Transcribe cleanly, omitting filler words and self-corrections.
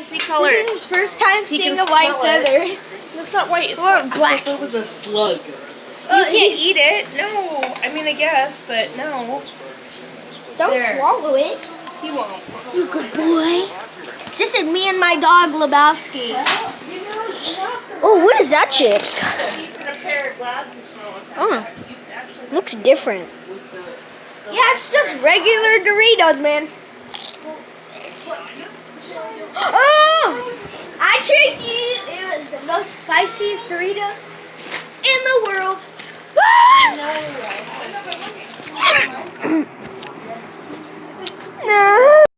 See color. This is his first time He seeing can a white smell it. feather. It's not white. It's Or black. black. It was a slug. You can't He's- eat it. No. I mean, I guess, but no. Don't There. swallow it. He won't. You good boy. This is me and my dog, Lebowski. Oh, what is that, chips? You put a pair of glasses for Oh, looks different. Yeah, it's just regular Doritos, man. Oh! I tricked you. It was the most spiciest Doritos in the world. Ah! No.